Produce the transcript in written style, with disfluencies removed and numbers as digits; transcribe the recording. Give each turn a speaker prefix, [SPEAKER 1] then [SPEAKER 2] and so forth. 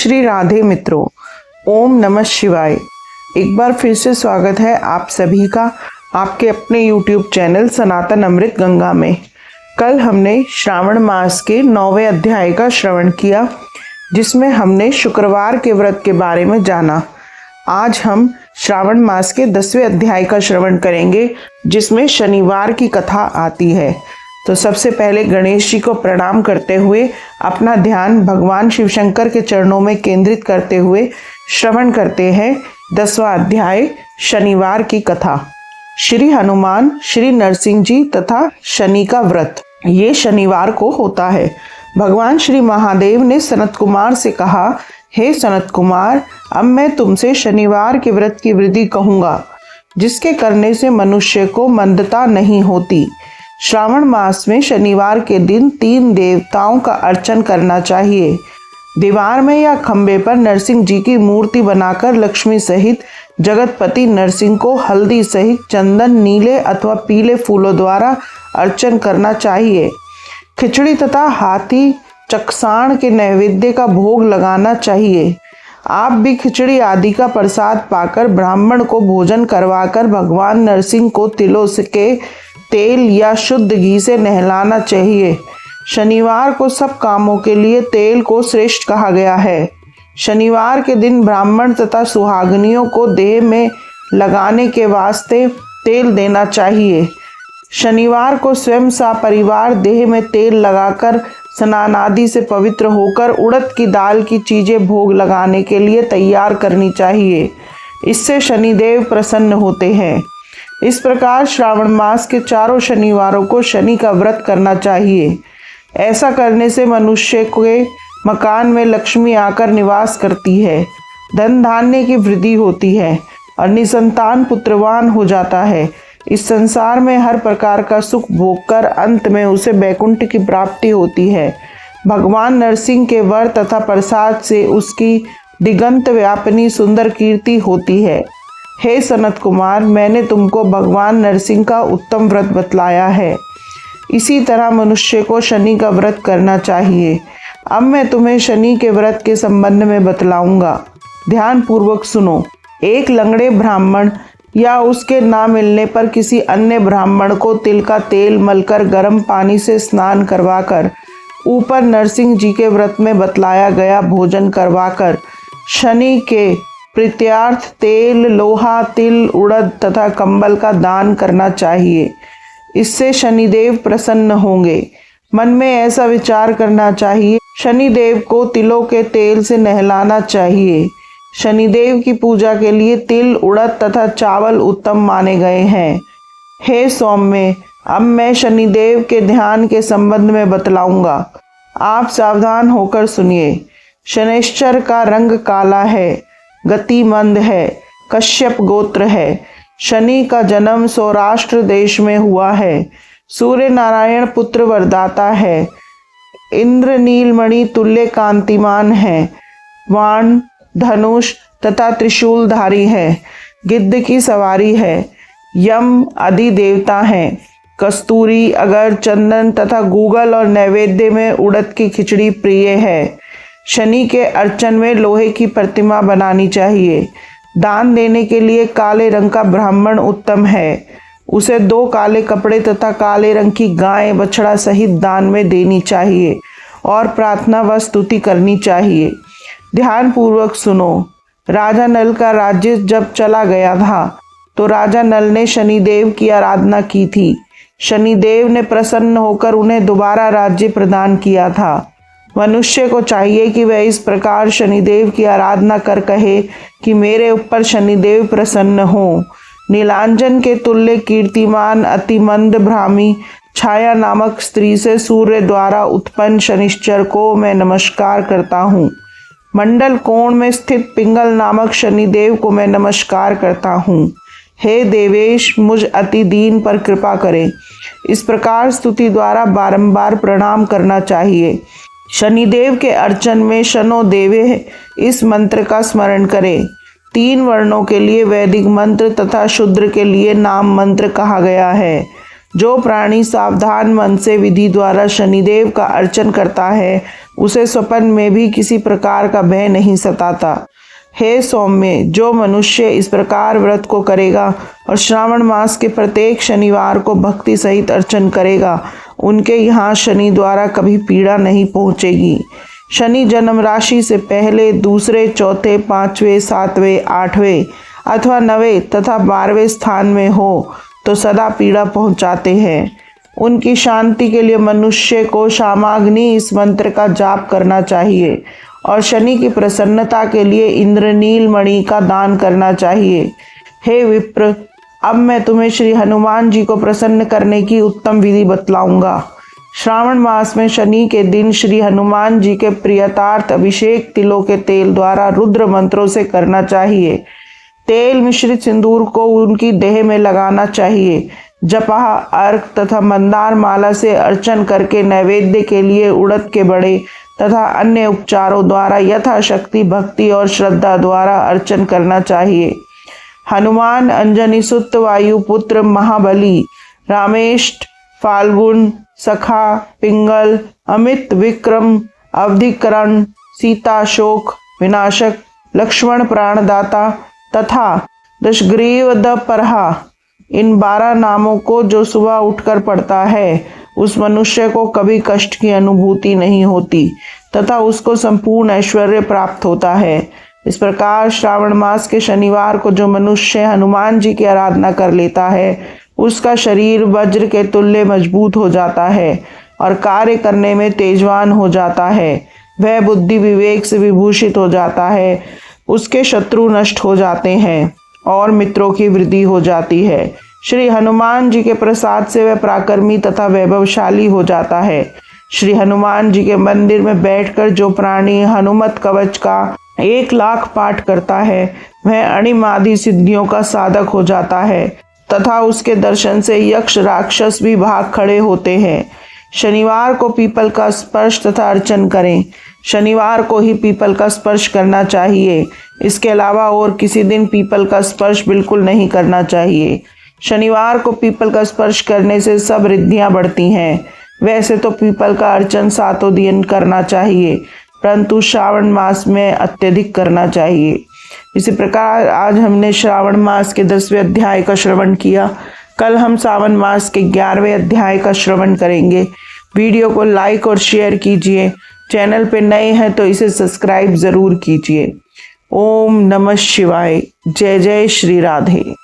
[SPEAKER 1] श्री राधे मित्रों, ओम नमः शिवाय। एक बार फिर से स्वागत है आप सभी का आपके अपने YouTube चैनल सनातन अमृत गंगा में। कल हमने श्रावण मास के 9वें अध्याय का श्रवण किया, जिसमें हमने शुक्रवार के व्रत के बारे में जाना। आज हम श्रावण मास के 10वें अध्याय का श्रवण करेंगे, जिसमें शनिवार की कथा आती है। तो सबसे पहले गणेश जी को प्रणाम करते हुए अपना ध्यान भगवान शिव शंकर के चरणों में केंद्रित करते हुए श्रवण करते हैं 10वां अध्याय शनिवार की कथा। श्री हनुमान, श्री नरसिंह जी तथा शनि का व्रत। ये शनिवार को होता है। भगवान श्री महादेव ने सनत कुमार से कहा, हे सनत कुमार, अब मैं तुमसे शनिवार के व्रत की विधि कहूँगा, जिसके करने से मनुष्य को मंदता नहीं होती। श्रावण मास में शनिवार के दिन 3 देवताओं का अर्चन करना चाहिए। दीवार में या खंबे पर नरसिंह जी की मूर्ति बनाकर लक्ष्मी सहित जगतपति नरसिंह को हल्दी सहित चंदन, नीले अथवा पीले फूलों द्वारा अर्चन करना चाहिए। खिचड़ी तथा हाथी चकसाण के नैवेद्य का भोग लगाना चाहिए। आप भी खिचड़ी आदि का प्रसाद पाकर ब्राह्मण को भोजन करवाकर भगवान नरसिंह को तिलों के तेल या शुद्ध घी से नहलाना चाहिए। शनिवार को सब कामों के लिए तेल को श्रेष्ठ कहा गया है। शनिवार के दिन ब्राह्मण तथा सुहागनियों को देह में लगाने के वास्ते तेल देना चाहिए। शनिवार को स्वयं सपरिवार देह में तेल लगाकर स्नान आदि से पवित्र होकर उड़द की दाल की चीज़ें भोग लगाने के लिए तैयार करनी चाहिए। इससे शनिदेव प्रसन्न होते हैं। इस प्रकार श्रावण मास के 4 शनिवारों को शनि का व्रत करना चाहिए। ऐसा करने से मनुष्य के मकान में लक्ष्मी आकर निवास करती है, धन धान्य की वृद्धि होती है और निसंतान पुत्रवान हो जाता है। इस संसार में हर प्रकार का सुख भोगकर अंत में उसे वैकुंठ की प्राप्ति होती है। भगवान नरसिंह के वर तथा प्रसाद से उसकी दिगंत व्यापिनी सुंदर कीर्ति होती है। हे सनत कुमार, मैंने तुमको भगवान नरसिंह का उत्तम व्रत बतलाया है। इसी तरह मनुष्य को शनि का व्रत करना चाहिए। अब मैं तुम्हें शनि के व्रत के संबंध में बतलाऊंगा। ध्यान पूर्वक सुनो। एक लंगड़े ब्राह्मण या उसके ना मिलने पर किसी अन्य ब्राह्मण को तिल का तेल मलकर गर्म पानी से स्नान करवाकर ऊपर नरसिंह जी के व्रत में बतलाया गया भोजन करवाकर शनि के प्रीत्यार्थ तेल, लोहा, तिल, उड़द तथा कंबल का दान करना चाहिए। इससे शनिदेव प्रसन्न होंगे। मन में ऐसा विचार करना चाहिए, शनिदेव को तिलों के तेल से नहलाना चाहिए। शनिदेव की पूजा के लिए तिल, उड़द तथा चावल उत्तम माने गए हैं। हे सौम्य, अब मैं शनिदेव के ध्यान के संबंध में बतलाऊंगा। आप सावधान होकर सुनिए। शनैश्चर का रंग काला है, गति मंद है, कश्यप गोत्र है। शनि का जन्म सौराष्ट्र देश में हुआ है। सूर्य नारायण पुत्र वरदाता है। इंद्र नीलमणि तुल्य कांतिमान है। वाण, धनुष तथा त्रिशूलधारी है। गिद्ध की सवारी है। यम आदि देवता हैं। कस्तूरी, अगर, चंदन तथा गूगल और नैवेद्य में उड़द की खिचड़ी प्रिय है। शनि के अर्चन में लोहे की प्रतिमा बनानी चाहिए। दान देने के लिए काले रंग का ब्राह्मण उत्तम है। उसे 2 काले कपड़े तथा काले रंग की गाय बछड़ा सहित दान में देनी चाहिए और प्रार्थना व स्तुति करनी चाहिए। ध्यान पूर्वक सुनो। राजा नल का राज्य जब चला गया था तो राजा नल ने शनिदेव की आराधना की थी। शनिदेव ने प्रसन्न होकर उन्हें दोबारा राज्य प्रदान किया था। मनुष्य को चाहिए कि वह इस प्रकार शनिदेव की आराधना कर कहे कि मेरे ऊपर शनिदेव प्रसन्न हो। नीलांजन के तुल्य कीर्तिमान अति मंद भ्रामी छाया नामक स्त्री से सूर्य द्वारा उत्पन्न शनिश्चर को मैं नमस्कार करता हूँ। मंडल कोण में स्थित पिंगल नामक शनिदेव को मैं नमस्कार करता हूँ। हे देवेश, मुझ अति दीन पर कृपा करें। इस प्रकार स्तुति द्वारा बारंबार प्रणाम करना चाहिए। शनिदेव के अर्चन में शनो देवे इस मंत्र का स्मरण करें। 3 वर्णों के लिए वैदिक मंत्र तथा शूद्र के लिए नाम मंत्र कहा गया है। जो प्राणी सावधान मन से विधि द्वारा शनिदेव का अर्चन करता है उसे स्वप्न में भी किसी प्रकार का भय नहीं सताता। हे सौम्य, जो मनुष्य इस प्रकार व्रत को करेगा और श्रावण मास के प्रत्येक शनिवार को भक्ति सहित अर्चन करेगा, उनके यहाँ शनि द्वारा कभी पीड़ा नहीं पहुँचेगी। शनि जन्म राशि से पहले, दूसरे, चौथे, पाँचवें, सातवें, आठवें अथवा 9वें तथा 12वें स्थान में हो तो सदा पीड़ा पहुँचाते हैं। उनकी शांति के लिए मनुष्य को शामाग्नि इस मंत्र का जाप करना चाहिए और शनि की प्रसन्नता के लिए इंद्रनील मणि का दान करना चाहिए। हे विप्र, अब मैं तुम्हें श्री हनुमान जी को प्रसन्न करने की उत्तम विधि बतलाऊंगा। श्रावण मास में शनि के दिन श्री हनुमान जी के प्रियतार्थ अभिषेक तिलों के तेल द्वारा रुद्र मंत्रों से करना चाहिए। तेल मिश्रित सिंदूर को उनकी देह में लगाना चाहिए। जपा, अर्घ तथा मंदार माला से अर्चन करके नैवेद्य के लिए उड़द के बड़े तथा अन्य उपचारों द्वारा यथाशक्ति भक्ति और श्रद्धा द्वारा अर्चन करना चाहिए। हनुमान अंजनी सुत वायुपुत्र महाबली, रामेष्ट, फाल्गुन, सखा, पिंगल, अमित, विक्रम, अवधिकरण, सीता शोक विनाशक, लक्ष्मण प्राणदाता तथा दशग्रीव दपरहा, इन 12 नामों को जो सुबह उठकर पढ़ता है उस मनुष्य को कभी कष्ट की अनुभूति नहीं होती तथा उसको संपूर्ण ऐश्वर्य प्राप्त होता है। इस प्रकार श्रावण मास के शनिवार को जो मनुष्य हनुमान जी की आराधना कर लेता है उसका शरीर वज्र के तुल्य मजबूत हो जाता है और कार्य करने में तेजवान हो जाता है। वह बुद्धि विवेक से विभूषित हो जाता है, उसके शत्रु नष्ट हो जाते हैं और मित्रों की वृद्धि हो जाती है। श्री हनुमान जी के प्रसाद से वह पराक्रमी तथा वैभवशाली हो जाता है। श्री हनुमान जी के मंदिर में बैठकर जो प्राणी हनुमत कवच का 1,00,000 पाठ करता है वह अणिम आदि सिद्धियों का साधक हो जाता है तथा उसके दर्शन से यक्ष राक्षस भी भाग खड़े होते हैं। शनिवार को पीपल का स्पर्श तथा अर्चन करें। शनिवार को ही पीपल का स्पर्श करना चाहिए। इसके अलावा और किसी दिन पीपल का स्पर्श बिल्कुल नहीं करना चाहिए। शनिवार को पीपल का स्पर्श करने से सब रिद्धियां बढ़ती हैं। वैसे तो पीपल का अर्चन 7 दिन करना चाहिए, परंतु श्रावण मास में अत्यधिक करना चाहिए। इसी प्रकार आज हमने श्रावण मास के 10वें अध्याय का श्रवण किया। कल हम सावन मास के 11वें अध्याय का श्रवण करेंगे। वीडियो को लाइक और शेयर कीजिए। चैनल पे नए हैं तो इसे सब्सक्राइब ज़रूर कीजिए। ओम नमः शिवाय। जय जय श्री राधे।